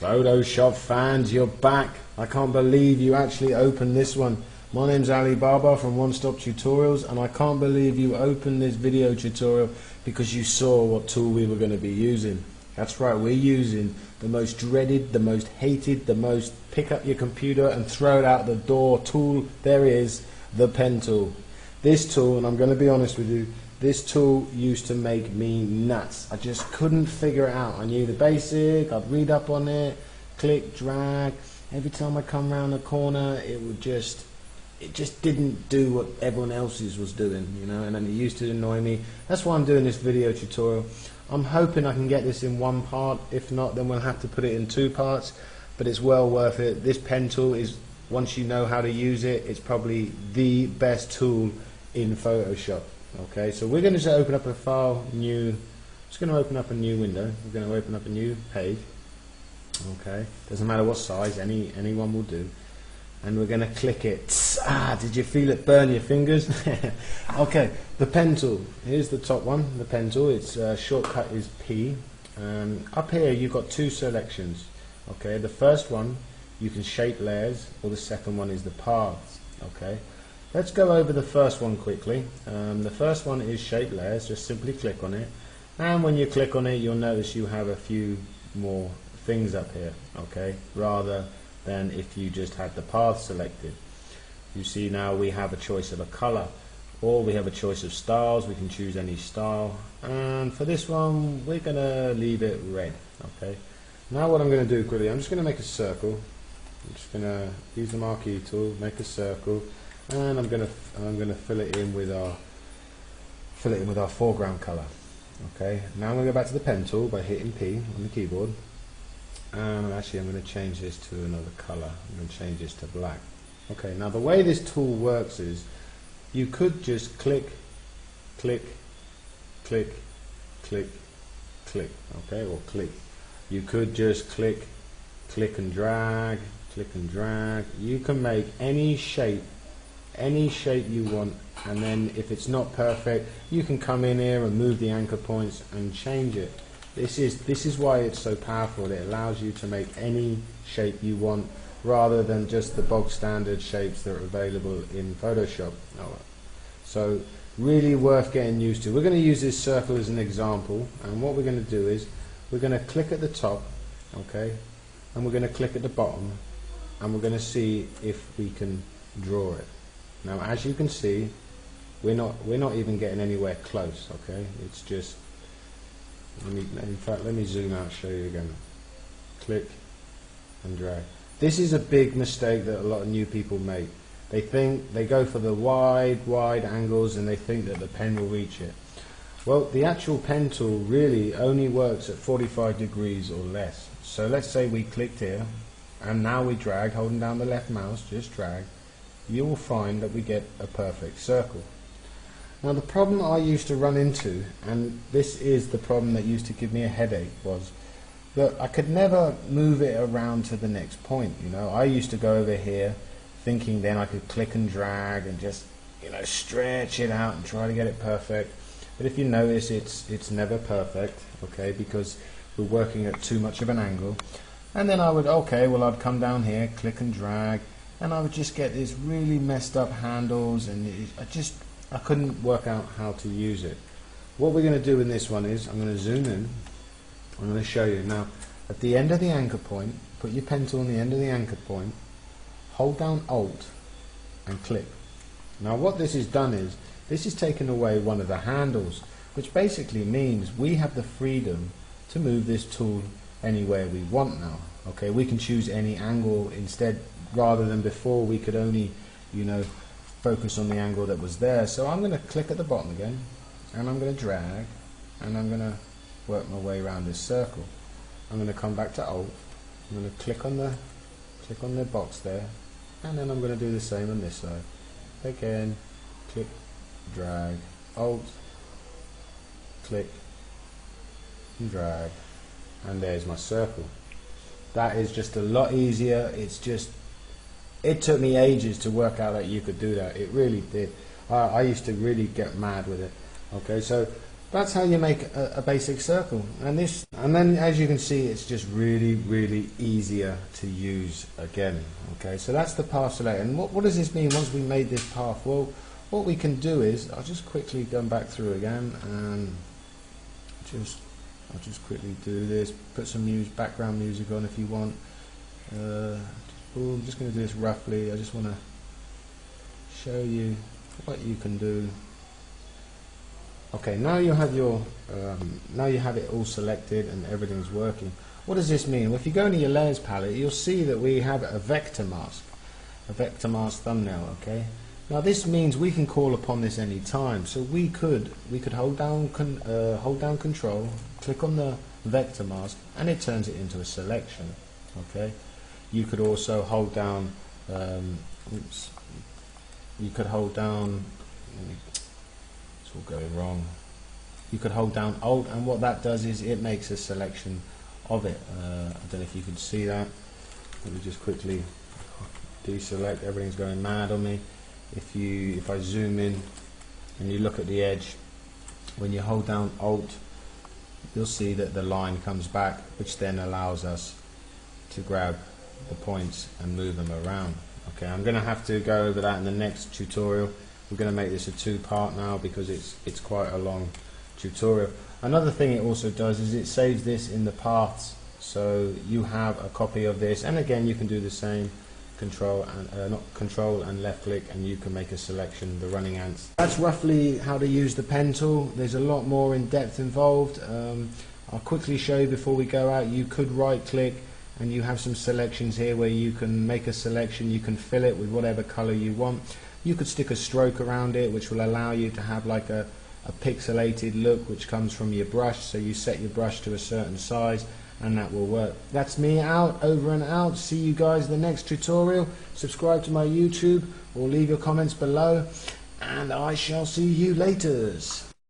Photoshop fans, you're back. I can't believe you actually opened this one. My name's Ali Baba from One Stop Tutorials, and I can't believe you opened this video tutorial because you saw what tool we were going to be using. That's right, we're using the most dreaded, the most hated, the most pick up your computer and throw it out the door tool there is, the pen tool. This tool, and I'm going to be honest with you, this tool used to make me nuts. I just couldn't figure it out. I knew the basic, I'd read up on it, click, drag. Every time I come around the corner, it just didn't do what everyone else's was doing, you know, and then it used to annoy me. That's why I'm doing this video tutorial. I'm hoping I can get this in one part. If not, then we'll have to put it in two parts, but it's well worth it. This pen tool is, once you know how to use it, it's probably the best tool in Photoshop. Okay, so we're going to just open up a file, just going to open up a new window. We're going to open up a new page. Okay, doesn't matter what size, anyone will do. And we're going to click it. Ah, did you feel it burn your fingers? Okay, the pen tool. Here's the top one, the pen tool. Its shortcut is P. Up here you've got two selections. Okay, the first one you can shape layers, or the second one is the paths. Okay, let's go over the first one quickly. The first one is shape layers. Just simply click on it, and when you click on it, you'll notice you have a few more things up here. Okay, rather than if you just had the path selected. You see now we have a choice of a color, or we have a choice of styles. We can choose any style, and for this one we're gonna leave it red. Okay, now what I'm going to do quickly, I'm just going to make a circle. I'm just going to use the marquee tool, make a circle, and I'm going to fill it in with our foreground color. Okay, now I'm going to go back to the pen tool by hitting P on the keyboard. Actually, I'm going to change this to another color. I'm going to change this to black. Okay, now the way this tool works is you could just click, click, click, click, click, okay, or click. You could just click, click and drag, click and drag. You can make any shape you want, and then if it's not perfect, you can come in here and move the anchor points and change it. This is why it's so powerful. It allows you to make any shape you want rather than just the bog standard shapes that are available in Photoshop. So really worth getting used to. We're going to use this circle as an example, and what we're going to do is we're going to click at the top, okay, and we're going to click at the bottom, and we're going to see if we can draw it. Now as you can see, we're not even getting anywhere close. Okay, it's just, in fact let me zoom out, show you again. Click and drag. This is a big mistake that a lot of new people make. They think they go for the wide angles and they think that the pen will reach it. Well, the actual pen tool really only works at 45 degrees or less. So let's say we clicked here and now we drag, holding down the left mouse, just drag. You will find that we get a perfect circle. Now the problem I used to run into, and this is the problem that used to give me a headache, was that I could never move it around to the next point. You know, I used to go over here thinking then I could click and drag and just, you know, stretch it out and try to get it perfect. But if you notice, it's never perfect, okay, because we're working at too much of an angle. And then I would, I'd come down here, click and drag, and I would just get these really messed up handles, and I couldn't work out how to use it. What we're going to do in this one is, I'm going to zoom in, I'm going to show you. Now, at the end of the anchor point, put your pen tool on the end of the anchor point, hold down Alt, and click. Now what this has done is, this has taken away one of the handles, which basically means we have the freedom to move this tool anywhere we want now. Okay, we can choose any angle instead, rather than before we could only, you know, focus on the angle that was there. So I'm going to click at the bottom again, and I'm going to drag, and I'm going to work my way around this circle. I'm going to come back to Alt, I'm going to click on the box there, and then I'm going to do the same on this side. Again, click, drag, Alt, click and drag, and there's my circle. That is just a lot easier. It took me ages to work out that you could do that. It really did. I used to really get mad with it. Okay, so That's how you make a basic circle. And then as you can see, it's just really easier to use again. Okay, so that's the path selector. And what does this mean once we made this path? Well, what we can do is, I'll just quickly go back through again and I'll just quickly do this. Put some background music on if you want. I'm just going to do this roughly. I just want to show you what you can do. Okay, now you have your now you have it all selected and everything's working. What does this mean? Well, if you go into your layers palette, you'll see that we have a vector mask thumbnail. Okay, now this means we can call upon this any time. So we could hold down Control, click on the vector mask, and it turns it into a selection. Okay, you could also hold down. You could hold down. All going wrong. You could hold down Alt, and what that does is it makes a selection of it. I don't know if you can see that. Let me just quickly deselect. Everything's going mad on me. If I zoom in and you look at the edge, when you hold down Alt, you'll see that the line comes back, which then allows us to grab the points and move them around. Okay, I'm going to have to go over that in the next tutorial. We're going to make this a two-part now because it's quite a long tutorial. Another thing it also does is it saves this in the paths, so you have a copy of this, and again you can do the same. Control and left click, and you can make a selection, the running ants. That's roughly how to use the pen tool. There's a lot more in depth involved. I'll quickly show you before we go out. You could right click and you have some selections here where you can make a selection. You can fill it with whatever color you want. You could stick a stroke around it, which will allow you to have like a pixelated look which comes from your brush. So you set your brush to a certain size and that will work. That's me out, over and out. See you guys in the next tutorial. Subscribe to my YouTube or leave your comments below, and I shall see you laters.